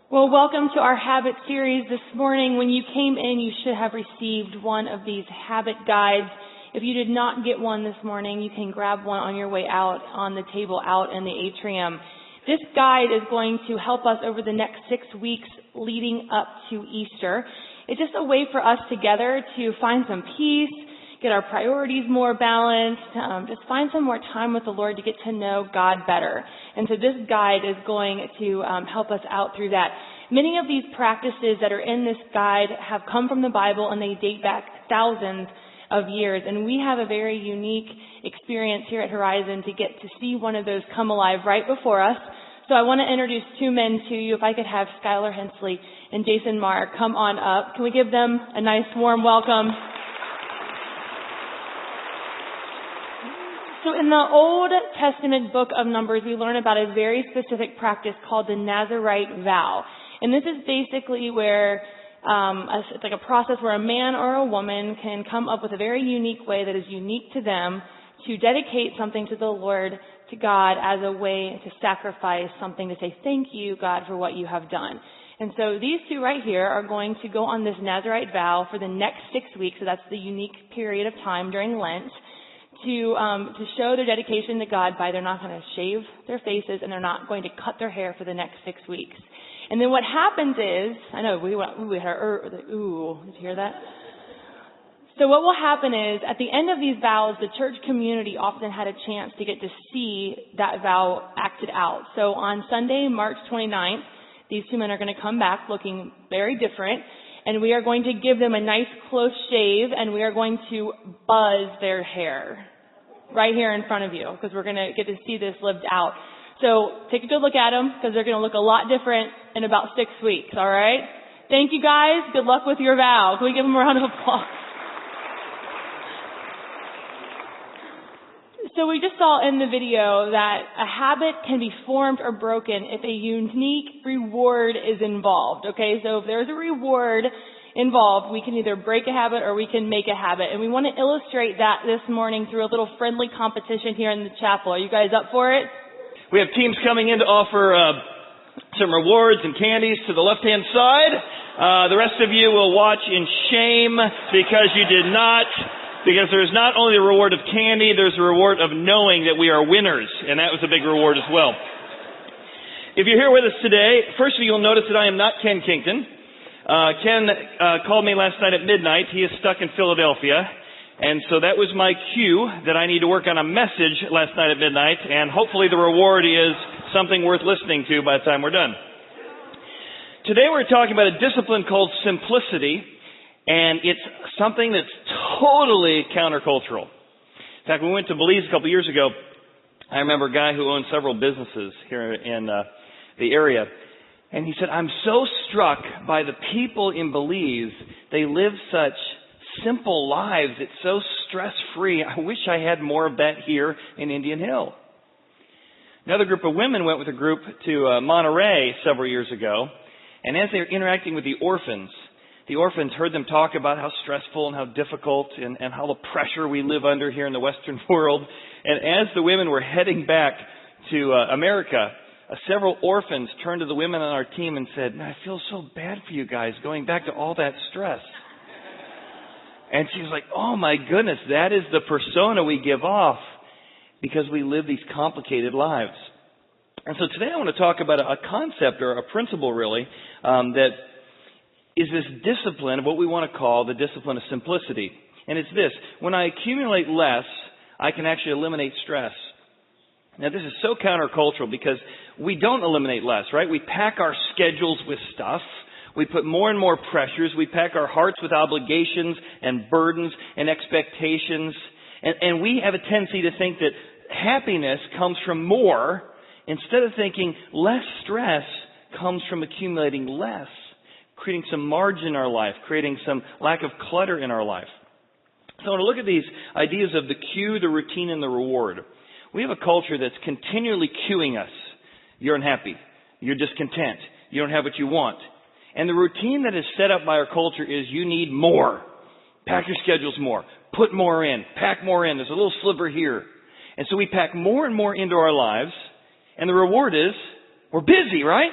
Well, welcome to our habit series this morning. When you came in, you should have received one of these habit guides. If you did not get one this morning, you can grab one on your way out on the table out in the atrium. This guide is going to help us over the next 6 weeks leading up to Easter. It's just a way for us together to find some peace, get our priorities more balanced, just find some more time with the Lord to get to know God better. And so this guide is going to help us out through that. Many of these practices that are in this guide have come from the Bible, and they date back thousands of years. And we have a very unique experience here at Horizon to get to see one of those come alive right before us. So I want to introduce two men to you. If I could have Skylar Hensley and Jason Marr come on up. Can we give them a nice warm welcome? So in the Old Testament book of Numbers, we learn about a very specific practice called the Nazirite vow. And this is basically where it's like a process where a man or a woman can come up with a very unique way that is unique to them to dedicate something to the Lord, to God, as a way to sacrifice something to say, thank you, God, for what you have done. And so these two right here are going to go on this Nazirite vow for the next 6 weeks. So that's the unique period of time during Lent. To show their dedication to God by they're not going to shave their faces and they're not going to cut their hair for the next 6 weeks. And then what happens is, I know we had our ooh, did you hear that? So what will happen is at the end of these vows, the church community often had a chance to get to see that vow acted out. So on Sunday, March 29th, these two men are going to come back looking very different. And we are going to give them a nice close shave, and we are going to buzz their hair right here in front of you, because we're going to get to see this lived out. So take a good look at them, because they're going to look a lot different in about 6 weeks, all right? Thank you, guys. Good luck with your vow. Can we give them a round of applause? So we just saw in the video that a habit can be formed or broken if a unique reward is involved, okay? So if there's a reward involved, we can either break a habit or we can make a habit. And we want to illustrate that this morning through a little friendly competition here in the chapel. Are you guys up for it? We have teams coming in to offer some rewards and candies to the left-hand side. The rest of you will watch in shame because you did not. Because there's not only the reward of candy, there's the reward of knowing that we are winners. And that was a big reward as well. If you're here with us today, first of all, you'll notice that I am not Ken Kington. Ken called me last night at midnight. He is stuck in Philadelphia. And so that was my cue that I need to work on a message last night at midnight. And hopefully the reward is something worth listening to by the time we're done. Today we're talking about a discipline called simplicity. And it's something that's totally countercultural. In fact, when we went to Belize a couple years ago, I remember a guy who owned several businesses here in the area. And he said, I'm so struck by the people in Belize. They live such simple lives. It's so stress-free. I wish I had more of that here in Indian Hill. Another group of women went with a group to Monterey several years ago. And as they were interacting with the orphans heard them talk about how stressful and how difficult and how the pressure we live under here in the Western world. And as the women were heading back to America, several orphans turned to the women on our team and said, I feel so bad for you guys going back to all that stress. And she was like, oh my goodness, that is the persona we give off because we live these complicated lives. And so today I want to talk about a concept or a principle really that is this discipline of what we want to call the discipline of simplicity. And it's this: when I accumulate less, I can actually eliminate stress. Now this is so countercultural because we don't eliminate less, right? We pack our schedules with stuff. We put more and more pressures. We pack our hearts with obligations and burdens and expectations. And we have a tendency to think that happiness comes from more instead of thinking less stress comes from accumulating less, creating some margin in our life, creating some lack of clutter in our life. So I want to look at these ideas of the cue, the routine, and the reward. We have a culture that's continually cueing us. You're unhappy. You're discontent. You don't have what you want. And the routine that is set up by our culture is you need more. Pack your schedules more. Put more in. Pack more in. There's a little sliver here. And so we pack more and more into our lives. And the reward is we're busy, right?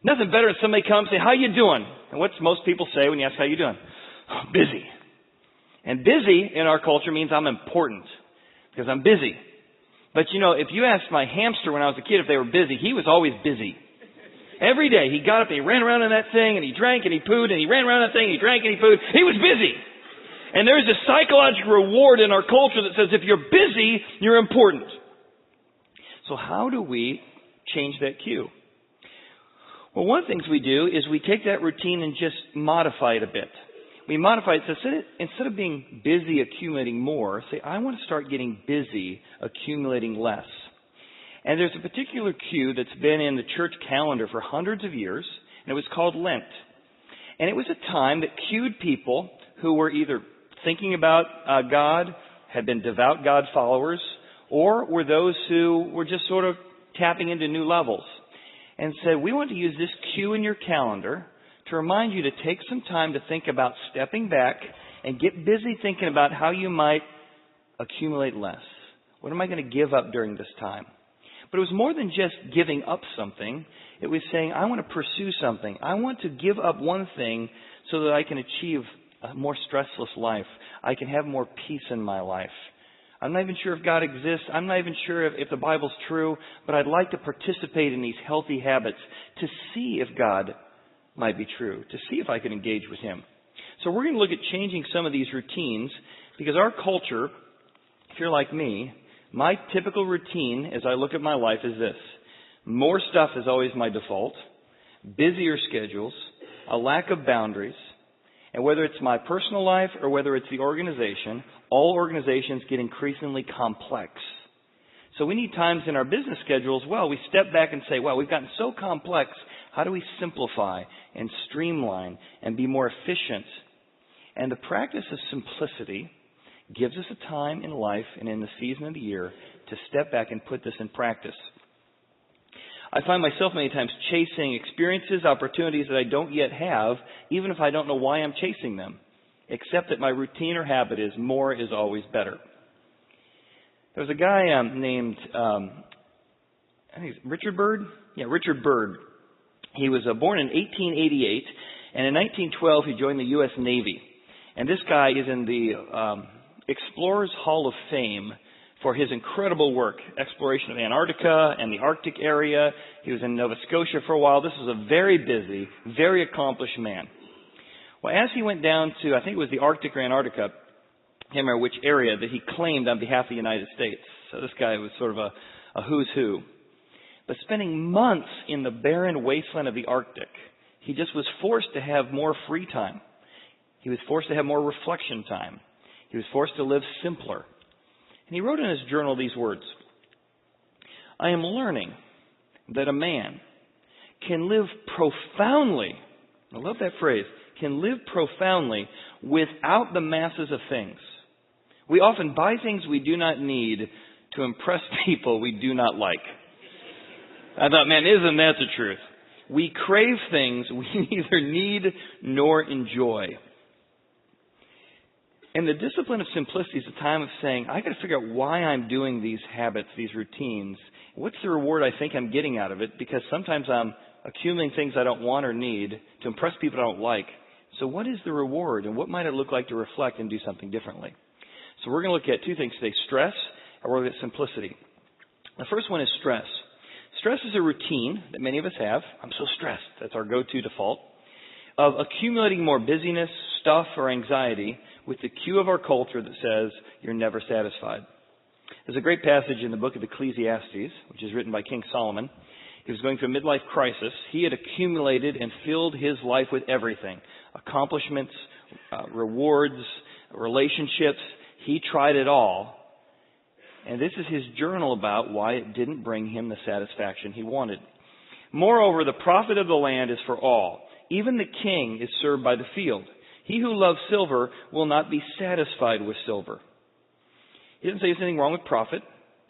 Nothing better than somebody come and say, how you doing? And what's most people say when you ask how you doing? Oh, busy. And busy in our culture means I'm important because I'm busy. But if you asked my hamster when I was a kid if they were busy, he was always busy. Every day he got up and he ran around in that thing and he drank and he pooed and he ran around that thing and he drank and he pooed. He was busy. And there's a psychological reward in our culture that says if you're busy, you're important. So how do we change that cue? Well, one of the things we do is we take that routine and just modify it a bit. We modify it so instead of being busy accumulating more, say, I want to start getting busy accumulating less. And there's a particular cue that's been in the church calendar for hundreds of years, and it was called Lent. And it was a time that cued people who were either thinking about God, had been devout God followers, or were those who were just sort of tapping into new levels. And said, we want to use this cue in your calendar to remind you to take some time to think about stepping back and get busy thinking about how you might accumulate less. What am I going to give up during this time? But it was more than just giving up something. It was saying, I want to pursue something. I want to give up one thing so that I can achieve a more stressless life. I can have more peace in my life. I'm not even sure if God exists. I'm not even sure if the Bible's true, but I'd like to participate in these healthy habits to see if God might be true, to see if I can engage with Him. So we're going to look at changing some of these routines because our culture, if you're like me, my typical routine as I look at my life is this. More stuff is always my default, busier schedules, a lack of boundaries, and whether it's my personal life or whether it's the organization, all organizations get increasingly complex. So we need times in our business schedule as well. We step back and say, wow, we've gotten so complex. How do we simplify and streamline and be more efficient? And the practice of simplicity gives us a time in life and in the season of the year to step back and put this in practice. I find myself many times chasing experiences, opportunities that I don't yet have, even if I don't know why I'm chasing them, except that my routine or habit is more is always better. There was a guy named, I think it's Richard Byrd? Yeah, Richard Byrd. He was born in 1888, and in 1912 he joined the U.S. Navy. And this guy is in the Explorers Hall of Fame for his incredible work, exploration of Antarctica and the Arctic area. He was in Nova Scotia for a while. This was a very busy, very accomplished man. Well, as he went down to, I think it was the Arctic or Antarctica, I can't remember which area, that he claimed on behalf of the United States. So this guy was sort of a who's who. But spending months in the barren wasteland of the Arctic, he just was forced to have more free time. He was forced to have more reflection time. He was forced to live simpler. And he wrote in his journal these words, I am learning that a man can live profoundly, I love that phrase, can live profoundly without the masses of things. We often buy things we do not need to impress people we do not like. I thought, man, isn't that the truth? We crave things we neither need nor enjoy. And the discipline of simplicity is a time of saying, I got to figure out why I'm doing these habits, these routines. What's the reward I think I'm getting out of it? Because sometimes I'm accumulating things I don't want or need to impress people I don't like. So what is the reward, and what might it look like to reflect and do something differently? So we're going to look at two things today, stress, and we're going to look at simplicity. The first one is stress. Stress is a routine that many of us have. I'm so stressed. That's our go-to default. Of accumulating more busyness, stuff, or anxiety with the cue of our culture that says you're never satisfied. There's a great passage in the book of Ecclesiastes, which is written by King Solomon. He was going through a midlife crisis. He had accumulated and filled his life with everything. Accomplishments, rewards, relationships. He tried it all. And this is his journal about why it didn't bring him the satisfaction he wanted. Moreover, the profit of the land is for all. Even the king is served by the field. He who loves silver will not be satisfied with silver. He didn't say there's anything wrong with profit,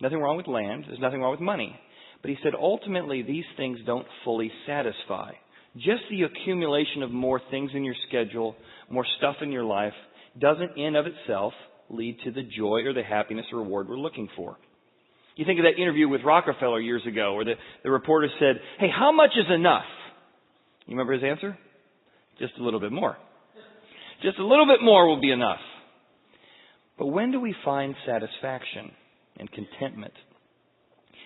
nothing wrong with land, there's nothing wrong with money. But he said ultimately these things don't fully satisfy. Just the accumulation of more things in your schedule, more stuff in your life, doesn't in of itself lead to the joy or the happiness or reward we're looking for. You think of that interview with Rockefeller years ago where the reporter said, hey, how much is enough? You remember his answer? Just a little bit more. Just a little bit more will be enough. But when do we find satisfaction and contentment?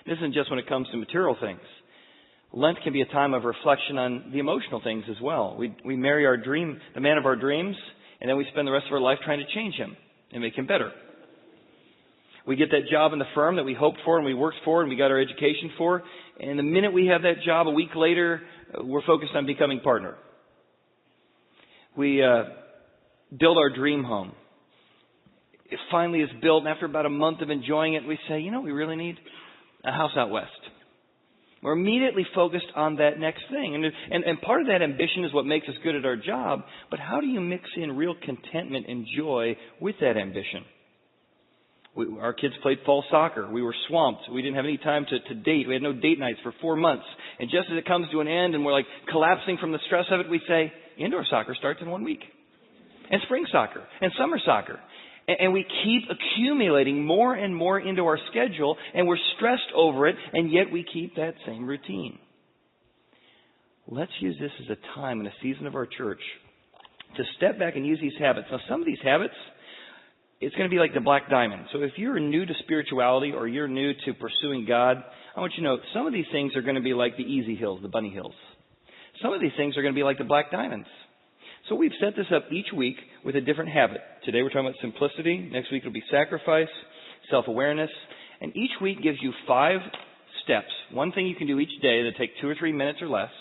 This isn't just when it comes to material things. Lent can be a time of reflection on the emotional things as well. We marry the man of our dreams, and then we spend the rest of our life trying to change him and make him better. We get that job in the firm that we hoped for and we worked for and we got our education for, and the minute we have that job, a week later, we're focused on becoming partner. We build our dream home. It finally is built, and after about a month of enjoying it, we say, we really need a house out west. We're immediately focused on that next thing. And part of that ambition is what makes us good at our job, but how do you mix in real contentment and joy with that ambition? Our kids played fall soccer. We were swamped. We didn't have any time to date. We had no date nights for 4 months. And just as it comes to an end and we're like collapsing from the stress of it, we say, indoor soccer starts in 1 week. And spring soccer. And summer soccer. And we keep accumulating more and more into our schedule, and we're stressed over it, and yet we keep that same routine. Let's use this as a time and a season of our church to step back and use these habits. Now, some of these habits, it's going to be like the black diamond. So if you're new to spirituality or you're new to pursuing God, I want you to know some of these things are going to be like the easy hills, the bunny hills. Some of these things are going to be like the black diamonds. So we've set this up each week with a different habit. Today we're talking about simplicity. Next week it'll be sacrifice, self-awareness. And each week gives you 5 steps. One thing you can do each day that take 2 or 3 minutes or less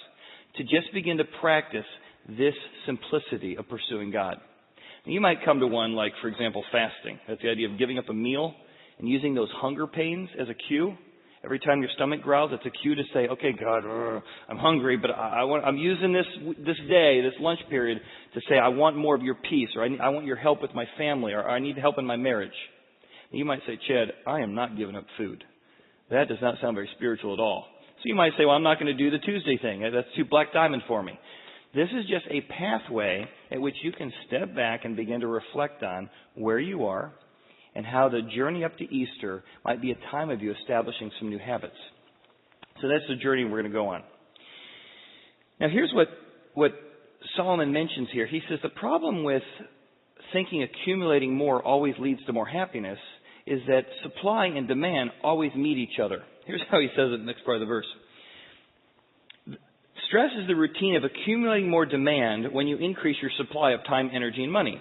to just begin to practice this simplicity of pursuing God. And you might come to one like, for example, fasting. That's the idea of giving up a meal and using those hunger pains as a cue. Every time your stomach growls, it's a cue to say, okay, God, I'm hungry, but I'm using this day, this lunch period, to say I want more of your peace, or I want your help with my family, or I need help in my marriage. And you might say, Chad, I am not giving up food. That does not sound very spiritual at all. So you might say, well, I'm not going to do the Tuesday thing. That's too black diamond for me. This is just a pathway at which you can step back and begin to reflect on where you are, and how the journey up to Easter might be a time of you establishing some new habits. So that's the journey we're going to go on. Now here's what Solomon mentions here. He says the problem with thinking accumulating more always leads to more happiness is that supply and demand always meet each other. Here's how he says it in the next part of the verse. Stress is the routine of accumulating more demand when you increase your supply of time, energy, and money.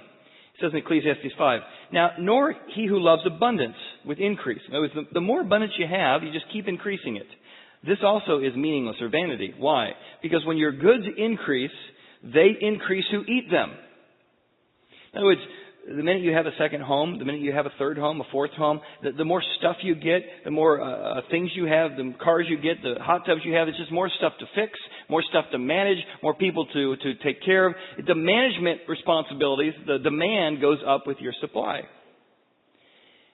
It says in Ecclesiastes 5, now, nor he who loves abundance with increase. In other words, the more abundance you have, you just keep increasing it. This also is meaningless or vanity. Why? Because when your goods increase, they increase who eat them. In other words, the minute you have a second home, the minute you have a third home, a fourth home, the more stuff you get, the more things you have, the cars you get, the hot tubs you have, it's just more stuff to fix, more stuff to manage, more people to take care of. The management responsibilities, the demand goes up with your supply.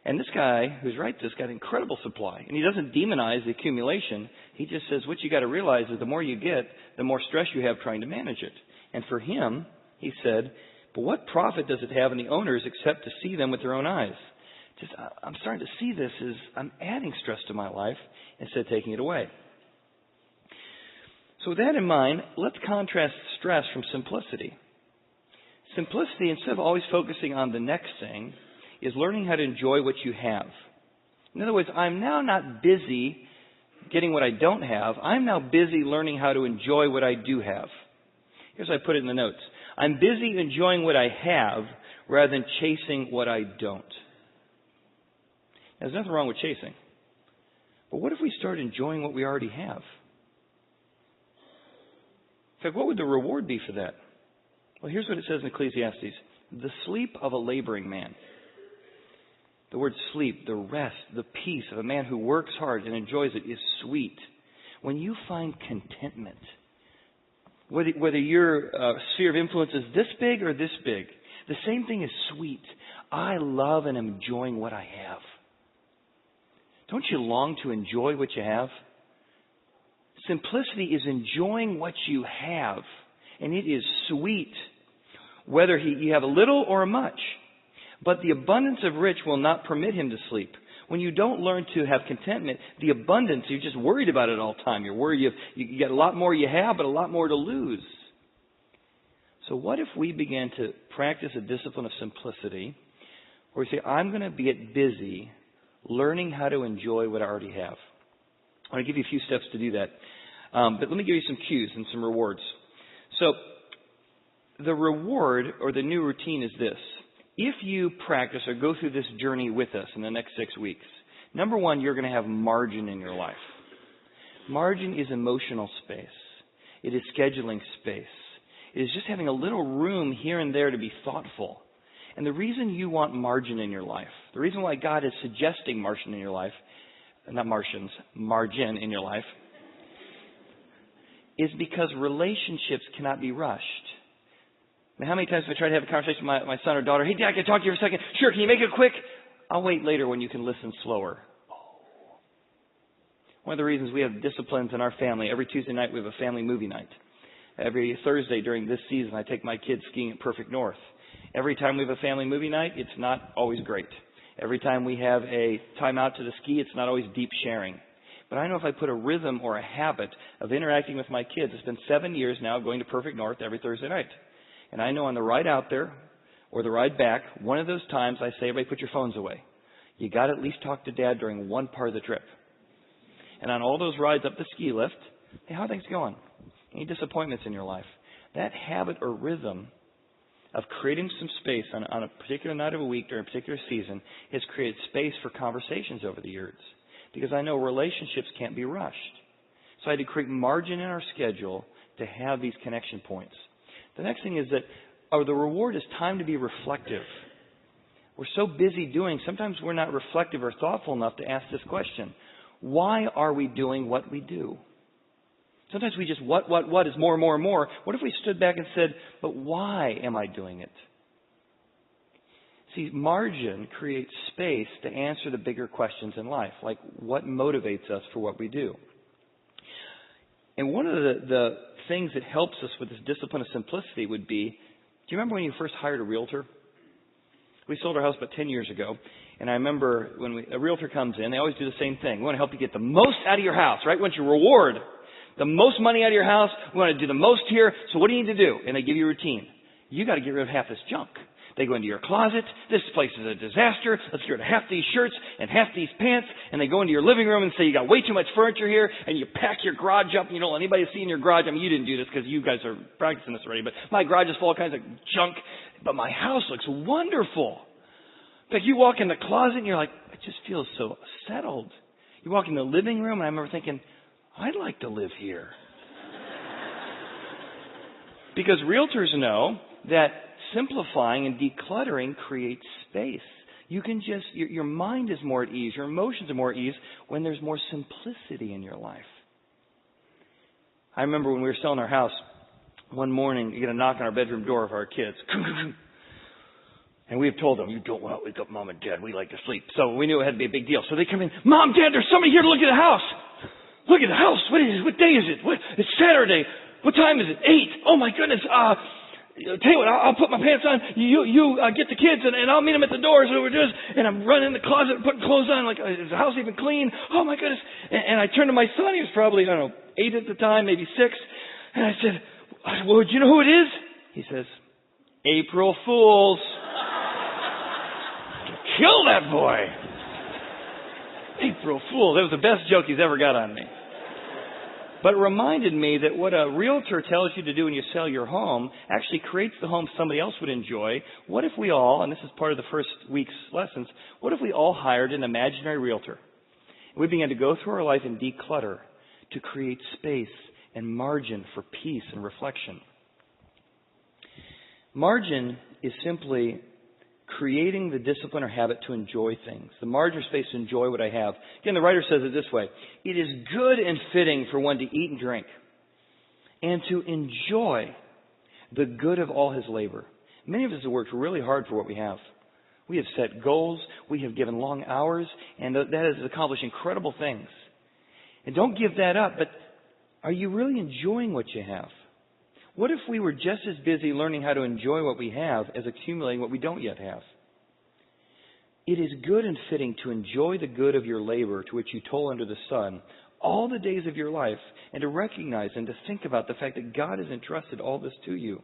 And this guy who's right, this got incredible supply. And he doesn't demonize the accumulation. He just says what you got to realize is the more you get, the more stress you have trying to manage it. And for him, he said, but what profit does it have in the owners except to see them with their own eyes? I'm starting to see this as I'm adding stress to my life instead of taking it away. So with that in mind, let's contrast stress from simplicity. Simplicity, instead of always focusing on the next thing, is learning how to enjoy what you have. In other words, I'm now not busy getting what I don't have. I'm now busy learning how to enjoy what I do have. Here's how I put it in the notes. I'm busy enjoying what I have rather than chasing what I don't. There's nothing wrong with chasing. But what if we start enjoying what we already have? In fact, what would the reward be for that? Well, here's what it says in Ecclesiastes. The sleep of a laboring man. The word sleep, the rest, the peace of a man who works hard and enjoys it is sweet. When you find contentment, whether your sphere of influence is this big or this big, the same thing is sweet. I love and am enjoying what I have. Don't you long to enjoy what you have? Simplicity is enjoying what you have, and it is sweet, whether you have a little or a much. But the abundance of rich will not permit him to sleep. When you don't learn to have contentment, the abundance, you're just worried about it all the time. You're worried you get a lot more you have, but a lot more to lose. So what if we began to practice a discipline of simplicity, where we say, I'm going to get busy learning how to enjoy what I already have. I want to give you a few steps to do that. But let me give you some cues and some rewards. So the reward or the new routine is this. If you practice or go through this journey with us in the next 6 weeks, number one, you're going to have margin in your life. Margin is emotional space. It is scheduling space. It is just having a little room here and there to be thoughtful. And the reason you want margin in your life, the reason why God is suggesting margin in your life, not Martians, margin in your life, is because relationships cannot be rushed. Now, how many times have I tried to have a conversation with my son or daughter? Hey, Dad, can I talk to you for a second? Sure, can you make it quick? I'll wait later when you can listen slower. One of the reasons we have disciplines in our family, every Tuesday night we have a family movie night. Every Thursday during this season, I take my kids skiing at Perfect North. Every time we have a family movie night, it's not always great. Every time we have a time out to the ski, it's not always deep sharing. But I know if I put a rhythm or a habit of interacting with my kids, it's been 7 years now going to Perfect North every Thursday night. And I know on the ride out there or the ride back, one of those times I say, everybody put your phones away. You got to at least talk to Dad during one part of the trip. And on all those rides up the ski lift, hey, how are things going? Any disappointments in your life? That habit or rhythm of creating some space on a particular night of a week during a particular season has created space for conversations over the years. Because I know relationships can't be rushed. So I had to create margin in our schedule to have these connection points. The next thing is that the reward is time to be reflective. We're so busy doing, sometimes we're not reflective or thoughtful enough to ask this question. Why are we doing what we do? Sometimes we just, what is more and more and more. What if we stood back and said, but why am I doing it? See, margin creates space to answer the bigger questions in life, like what motivates us for what we do. And one of the things that helps us with this discipline of simplicity would be, do you remember when you first hired a realtor? We sold our house about 10 years ago, and I remember when a realtor comes in, they always do the same thing. We want to help you get the most out of your house, right? We want you to reward the most money out of your house. We want to do the most here. So what do you need to do? And they give you a routine. You got to get rid of half this junk. They go into your closet. This place is a disaster. Let's get rid of half these shirts and half these pants. And they go into your living room and say, you got way too much furniture here. And you pack your garage up. And you don't let anybody see in your garage. I mean, you didn't do this because you guys are practicing this already. But my garage is full of all kinds of junk. But my house looks wonderful. In fact, you walk in the closet and you're like, it just feels so settled. You walk in the living room and I remember thinking, I'd like to live here. Because realtors know that simplifying and decluttering creates space. You can just, your mind is more at ease, your emotions are more at ease when there's more simplicity in your life. I remember when we were selling our house, one morning, you get a knock on our bedroom door of our kids. And we have told them, you don't want to wake up Mom and Dad. We like to sleep. So we knew it had to be a big deal. So they come in, Mom, Dad, there's somebody here to look at the house. Look at the house. What is it? What day is it? It's Saturday. What time is it? 8. Oh, my goodness. Tell you what, I'll put my pants on. You get the kids, and I'll meet them at the door. So we're just, and I'm running in the closet and putting clothes on. Like, is the house even clean? Oh, my goodness. And I turned to my son. He was probably, 8 at the time, maybe 6. And I said, well, do you know who it is? He says, April Fools. Kill that boy. April Fool. That was the best joke he's ever got on me. But it reminded me that what a realtor tells you to do when you sell your home actually creates the home somebody else would enjoy. What if we all, and this is part of the first week's lessons, what if we all hired an imaginary realtor? We began to go through our life and declutter to create space and margin for peace and reflection. Margin is simply creating the discipline or habit to enjoy things. The margin space to enjoy what I have. Again, the writer says it this way. It is good and fitting for one to eat and drink and to enjoy the good of all his labor. Many of us have worked really hard for what we have. We have set goals. We have given long hours. And that has accomplished incredible things. And don't give that up. But are you really enjoying what you have? What if we were just as busy learning how to enjoy what we have as accumulating what we don't yet have? It is good and fitting to enjoy the good of your labor to which you toil under the sun all the days of your life, and to recognize and to think about the fact that God has entrusted all this to you.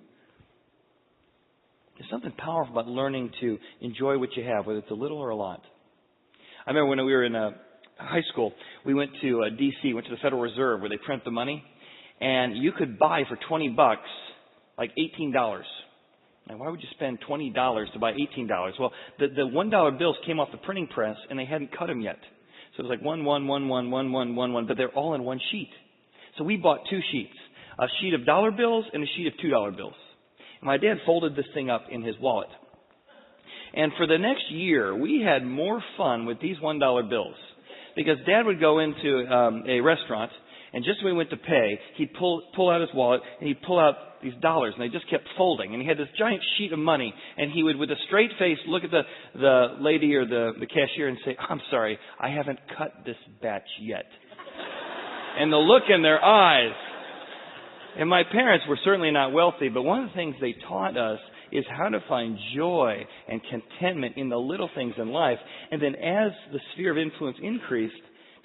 There's something powerful about learning to enjoy what you have, whether it's a little or a lot. I remember when we were in high school, we went to D.C., went to the Federal Reserve where they print the money, and you could buy for $20 like $18. Now, why would you spend $20 to buy $18? Well, the $1 bills came off the printing press, and they hadn't cut them yet. So it was like 1, 1, 1, 1, 1, 1, 1, 1, but they're all in one sheet. So we bought two sheets, a sheet of dollar bills and a sheet of $2 bills. And my dad folded this thing up in his wallet. And for the next year, we had more fun with these $1 bills. Because Dad would go into a restaurant, and just when we went to pay, he'd pull out his wallet, and he'd pull out these dollars, and they just kept folding. And he had this giant sheet of money, and he would, with a straight face, look at the lady or the cashier and say, "I'm sorry, I haven't cut this batch yet." And the look in their eyes. And my parents were certainly not wealthy, but one of the things they taught us is how to find joy and contentment in the little things in life. And then as the sphere of influence increased,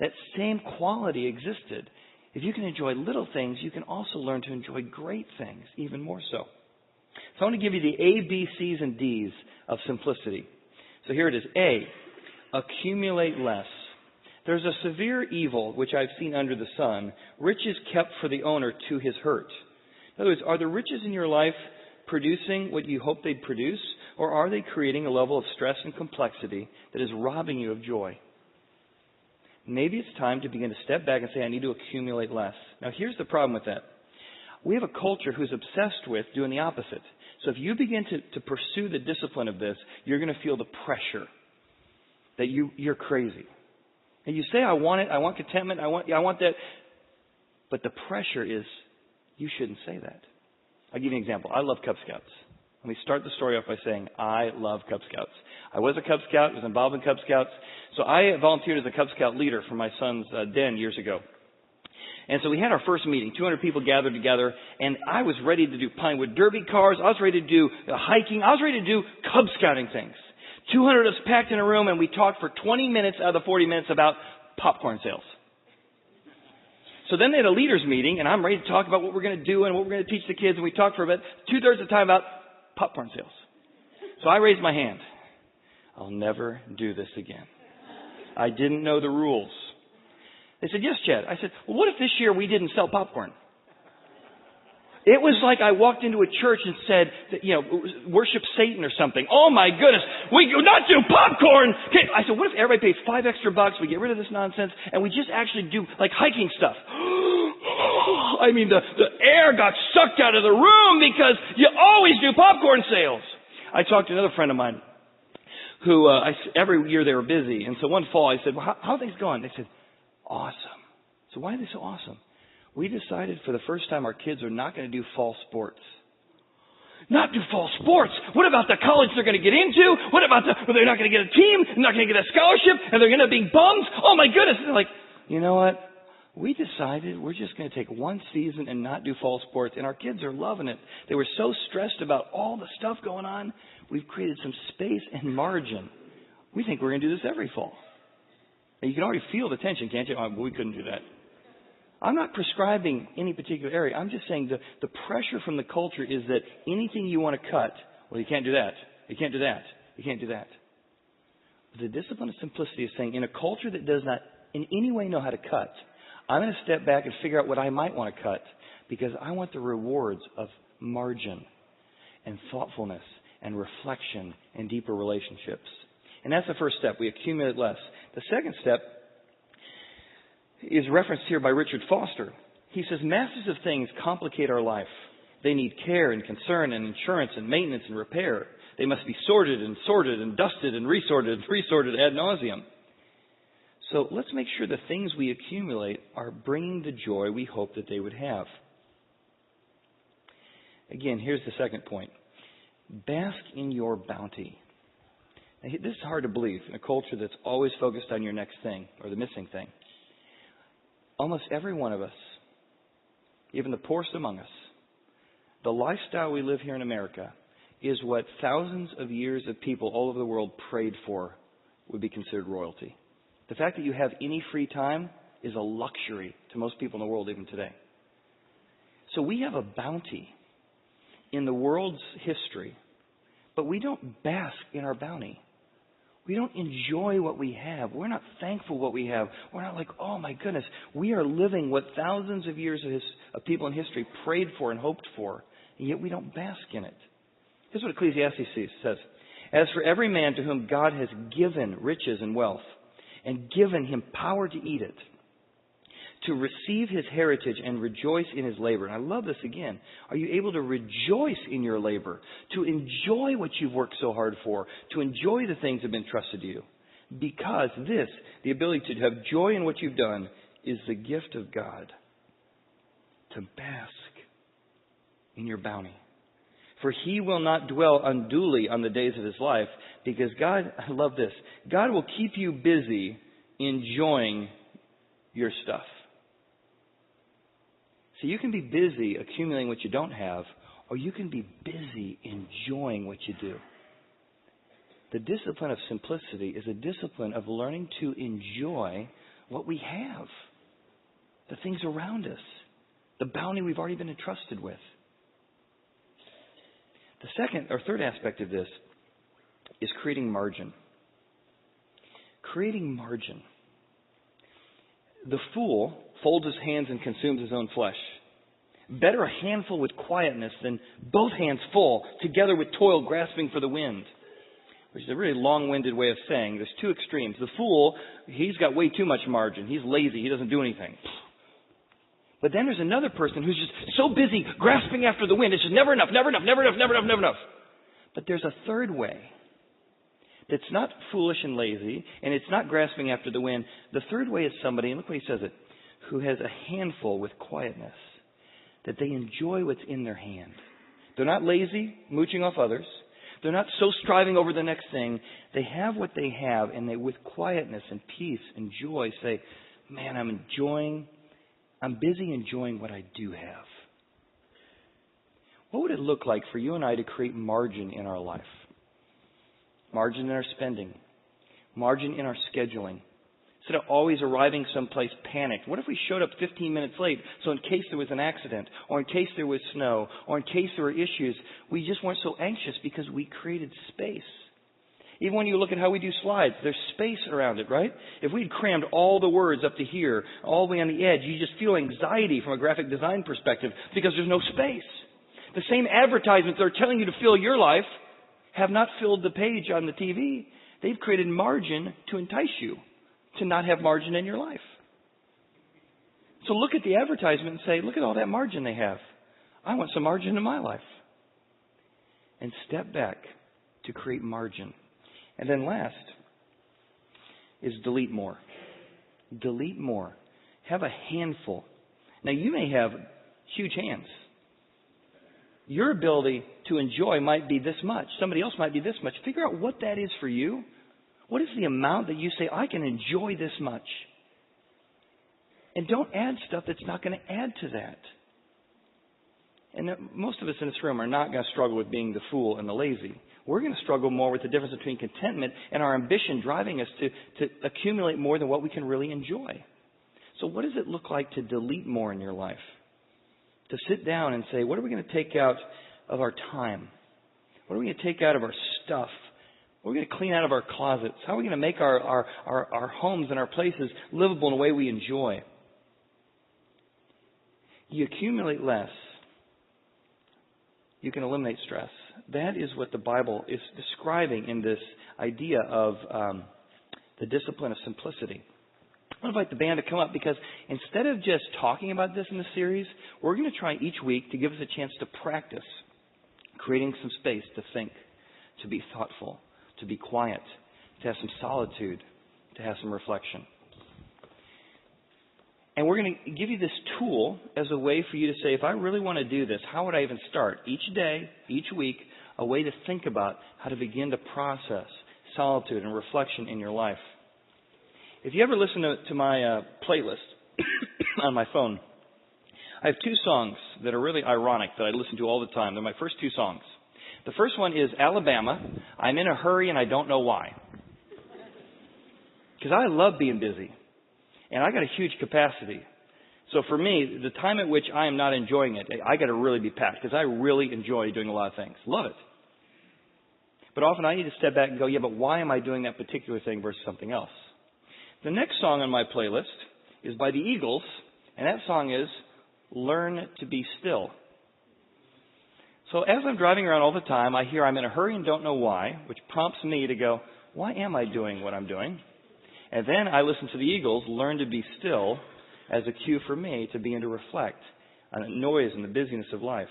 that same quality existed. If you can enjoy little things, you can also learn to enjoy great things, even more so. So I want to give you the A, B, C's, and D's of simplicity. So here it is. A, accumulate less. There's a severe evil, which I've seen under the sun, riches kept for the owner to his hurt. In other words, are the riches in your life producing what you hope they'd produce, or are they creating a level of stress and complexity that is robbing you of joy? Maybe it's time to begin to step back and say, I need to accumulate less. Now, here's the problem with that. We have a culture who's obsessed with doing the opposite. So if you begin to pursue the discipline of this, you're going to feel the pressure that you're crazy. And you say, I want it, I want contentment, I want that. But the pressure is, you shouldn't say that. I'll give you an example. I love Cub Scouts. Let me start the story off by saying, I love Cub Scouts. I was a Cub Scout, was involved in Cub Scouts. So I volunteered as a Cub Scout leader for my son's den years ago. And so we had our first meeting. 200 people gathered together, and I was ready to do Pinewood Derby cars. I was ready to do hiking. I was ready to do Cub Scouting things. 200 of us packed in a room, and we talked for 20 minutes out of the 40 minutes about popcorn sales. So then they had a leaders meeting, and I'm ready to talk about what we're going to do and what we're going to teach the kids, and we talked for about 2/3 of the time about popcorn sales. So I raised my hand. I'll never do this again. I didn't know the rules. They said, yes, Chad. I said, well, what if this year we didn't sell popcorn? It was like I walked into a church and said, worship Satan or something. Oh, my goodness. We do not do popcorn. Okay. I said, what if everybody pays $5 extra, we get rid of this nonsense, and we just actually do like hiking stuff? I mean, the air got sucked out of the room because you always do popcorn sales. I talked to another friend of mine who every year they were busy. And so one fall I said, well, how are things going? They said, awesome. So why are they so awesome? We decided for the first time our kids are not going to do fall sports. Not do fall sports. What about the college they're going to get into? What about they're not going to get a team? They're not going to get a scholarship? And they're going to be bums? Oh my goodness. And they're like, you know what? We decided we're just going to take one season and not do fall sports. And our kids are loving it. They were so stressed about all the stuff going on. We've created some space and margin. We think we're going to do this every fall. And you can already feel the tension, can't you? Oh, we couldn't do that. I'm not prescribing any particular area. I'm just saying the pressure from the culture is that anything you want to cut, well, you can't do that. You can't do that. You can't do that. But the discipline of simplicity is saying in a culture that does not in any way know how to cut, I'm going to step back and figure out what I might want to cut because I want the rewards of margin and thoughtfulness and reflection and deeper relationships. And that's the first step. We accumulate less. The second step is referenced here by Richard Foster. He says, masses of things complicate our life. They need care and concern and insurance and maintenance and repair. They must be sorted and dusted and resorted ad nauseum. So let's make sure the things we accumulate are bringing the joy we hope that they would have. Again, here's the second point. Bask in your bounty. Now, this is hard to believe in a culture that's always focused on your next thing or the missing thing. Almost every one of us, even the poorest among us, the lifestyle we live here in America is what thousands of years of people all over the world prayed for would be considered royalty. The fact that you have any free time is a luxury to most people in the world even today. So we have a bounty in the world's history, but we don't bask in our bounty. We don't enjoy what we have. We're not thankful what we have. We're not like, oh my goodness, we are living what thousands of years of people in history prayed for and hoped for, and yet we don't bask in it. Here's what Ecclesiastes says. As for every man to whom God has given riches and wealth, and given him power to eat it, to receive his heritage and rejoice in his labor. And I love this again. Are you able to rejoice in your labor? To enjoy what you've worked so hard for? To enjoy the things that have been trusted to you? Because this, the ability to have joy in what you've done, is the gift of God. To bask in your bounty. For he will not dwell unduly on the days of his life, because God, I love this, God will keep you busy enjoying your stuff. So you can be busy accumulating what you don't have, or you can be busy enjoying what you do. The discipline of simplicity is a discipline of learning to enjoy what we have, the things around us, the bounty we've already been entrusted with. The second or third aspect of this is creating margin. Creating margin. The fool folds his hands and consumes his own flesh. Better a handful with quietness than both hands full, together with toil grasping for the wind. Which is a really long-winded way of saying there's two extremes. The fool, he's got way too much margin. He's lazy. He doesn't do anything. But then there's another person who's just so busy grasping after the wind. It's just never enough, never enough, never enough, never enough, never enough. But there's a third way that's not foolish and lazy, and it's not grasping after the wind. The third way is somebody, and look what he says it, who has a handful with quietness, that they enjoy what's in their hand. They're not lazy, mooching off others. They're not so striving over the next thing. They have what they have, and they, with quietness and peace and joy, say, man, I'm busy enjoying what I do have. What would it look like for you and I to create margin in our life? Margin in our spending. Margin in our scheduling. Instead of always arriving someplace panicked. What if we showed up 15 minutes late so in case there was an accident, or in case there was snow, or in case there were issues, we just weren't so anxious because we created space. Even when you look at how we do slides, there's space around it, right? If we'd crammed all the words up to here, all the way on the edge, you just feel anxiety from a graphic design perspective because there's no space. The same advertisements that are telling you to fill your life have not filled the page on the TV. They've created margin to entice you to not have margin in your life. So look at the advertisement and say, look at all that margin they have. I want some margin in my life. And step back to create margin. And then last is delete more. Delete more. Have a handful. Now you may have huge hands. Your ability to enjoy might be this much. Somebody else might be this much. Figure out what that is for you. What is the amount that you say, I can enjoy this much? And don't add stuff that's not going to add to that. And most of us in this room are not going to struggle with being the fool and the lazy. We're going to struggle more with the difference between contentment and our ambition driving us to accumulate more than what we can really enjoy. So what does it look like to delete more in your life? To sit down and say, what are we going to take out of our time? What are we going to take out of our stuff? What are we going to clean out of our closets? How are we going to make our homes and our places livable in a way we enjoy? You accumulate less. You can eliminate stress. That is what the Bible is describing in this idea of the discipline of simplicity. I want to invite the band to come up because instead of just talking about this in the series, we're going to try each week to give us a chance to practice creating some space to think, to be thoughtful, to be quiet, to have some solitude, to have some reflection. And we're going to give you this tool as a way for you to say, if I really want to do this, how would I even start? Each day, each week, a way to think about how to begin to process solitude and reflection in your life. If you ever listen to my playlist on my phone, I have two songs that are really ironic that I listen to all the time. They're my first two songs. The first one is Alabama, I'm in a Hurry and I Don't Know Why. Because I love being busy. And I got a huge capacity. So for me, the time at which I am not enjoying it, I got to really be packed because I really enjoy doing a lot of things. Love it. But often I need to step back and go, yeah, but why am I doing that particular thing versus something else? The next song on my playlist is by the Eagles, and that song is Learn to Be Still. So as I'm driving around all the time, I hear I'm in a hurry and don't know why, which prompts me to go, why am I doing what I'm doing? And then I listen to the Eagles, Learn to Be Still, as a cue for me to begin to reflect on the noise and the busyness of life.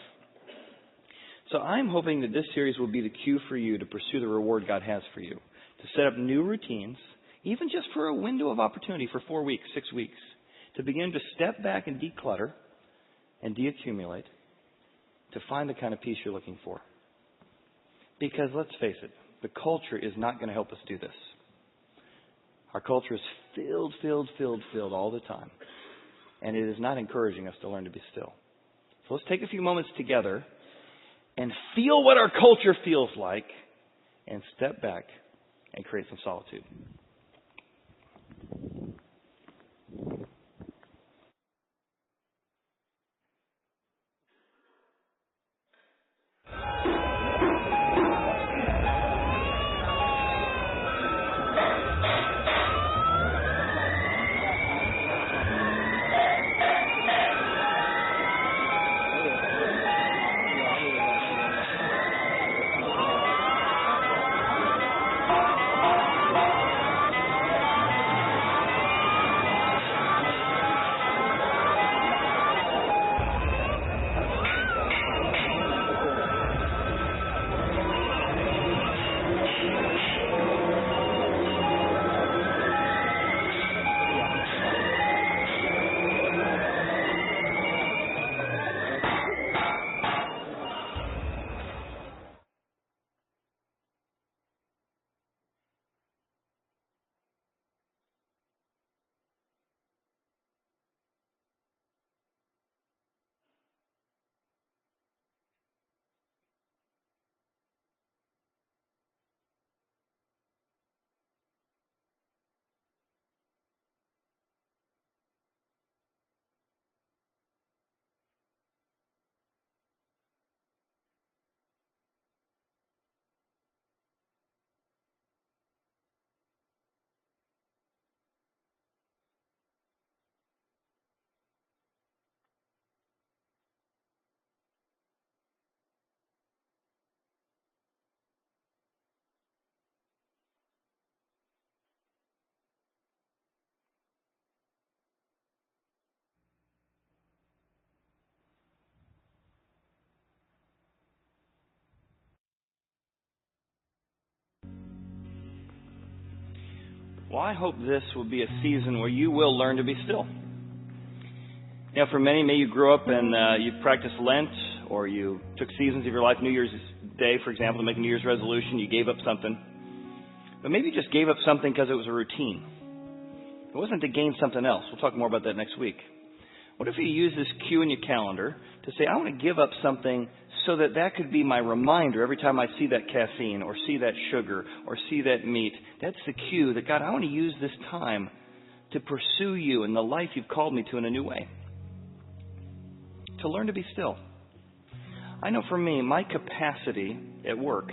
So I'm hoping that this series will be the cue for you to pursue the reward God has for you, to set up new routines, even just for a window of opportunity for 4 weeks, 6 weeks, to begin to step back and declutter and deaccumulate to find the kind of peace you're looking for. Because let's face it, the culture is not going to help us do this. Our culture is filled all the time. And it is not encouraging us to learn to be still. So let's take a few moments together and feel what our culture feels like and step back and create some solitude. Well, I hope this will be a season where you will learn to be still. Now, for many, maybe you grew up and you practiced Lent, or you took seasons of your life, New Year's Day, for example, to make a New Year's resolution. You gave up something. But maybe you just gave up something because it was a routine. It wasn't to gain something else. We'll talk more about that next week. What if you use this cue in your calendar to say, I want to give up something so that that could be my reminder every time I see that caffeine or see that sugar or see that meat. That's the cue that, God, I want to use this time to pursue you and the life you've called me to in a new way. To learn to be still. I know for me, my capacity at work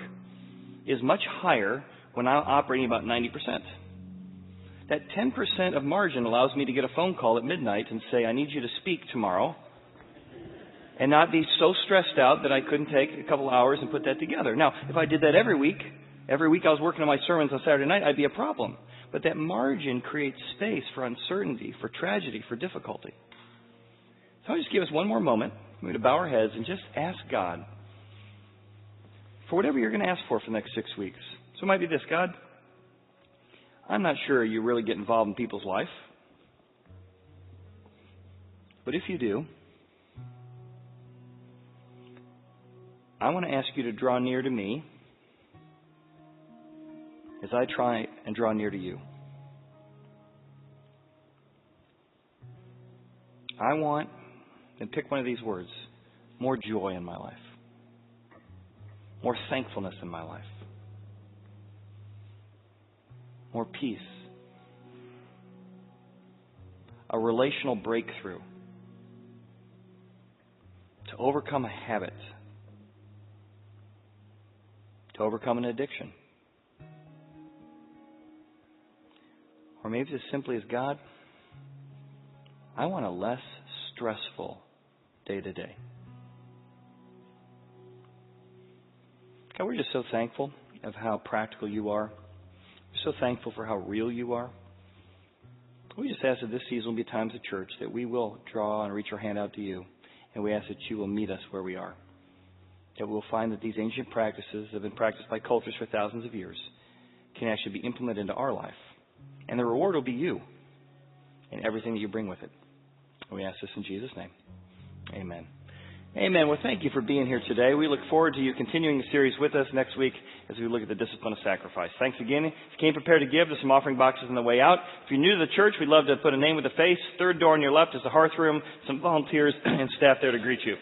is much higher when I'm operating about 90%. That 10% of margin allows me to get a phone call at midnight and say, I need you to speak tomorrow, and not be so stressed out that I couldn't take a couple hours and put that together. Now, if I did that every week I was working on my sermons on Saturday night, I'd be a problem. But that margin creates space for uncertainty, for tragedy, for difficulty. So I'll just give us one more moment. We're going to bow our heads and just ask God for whatever you're going to ask for the next 6 weeks. So it might be this: God, I'm not sure you really get involved in people's life. But if you do, I want to ask you to draw near to me as I try and draw near to you. I want, and pick one of these words, more joy in my life, more thankfulness in my life, more peace, a relational breakthrough, to overcome a habit, to overcome an addiction. Or maybe as simply as, God, I want a less stressful day to day. God, we're just so thankful of how practical you are. We're so thankful for how real you are. We just ask that this season will be times at church that we will draw and reach our hand out to you, and we ask that you will meet us where we are. That we'll find that these ancient practices that have been practiced by cultures for thousands of years can actually be implemented into our life. And the reward will be you and everything that you bring with it. We ask this in Jesus' name. Amen. Amen. Well, thank you for being here today. We look forward to you continuing the series with us next week as we look at the discipline of sacrifice. Thanks again. If you came prepared to give, there's some offering boxes on the way out. If you're new to the church, we'd love to put a name with a face. Third door on your left is the hearth room. Some volunteers and staff there to greet you.